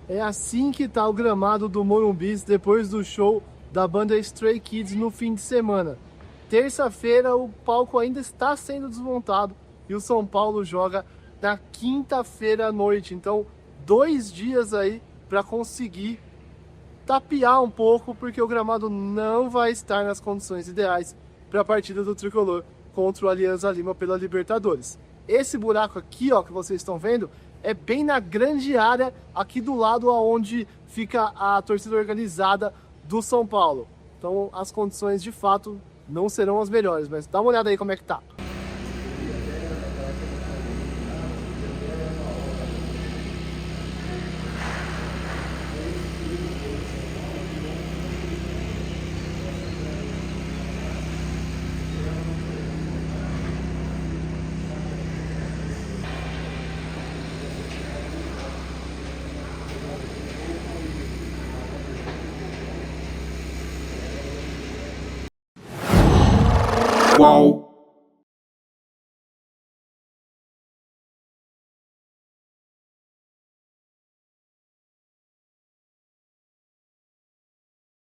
É assim que tá o gramado do Morumbi depois do show da banda Stray Kids no fim de semana. Terça-feira o palco ainda está sendo desmontado e o São Paulo joga na quinta-feira à noite. Então, 2 dias aí para conseguir tapear um pouco, porque o gramado não vai estar nas condições ideais para a partida do Tricolor contra o Alianza Lima pela Libertadores. Esse buraco aqui, ó, que vocês estão vendo, é bem na grande área aqui do lado aonde fica a torcida organizada do São Paulo. Então as condições de fato não serão as melhores, mas dá uma olhada aí como é que tá. Qual?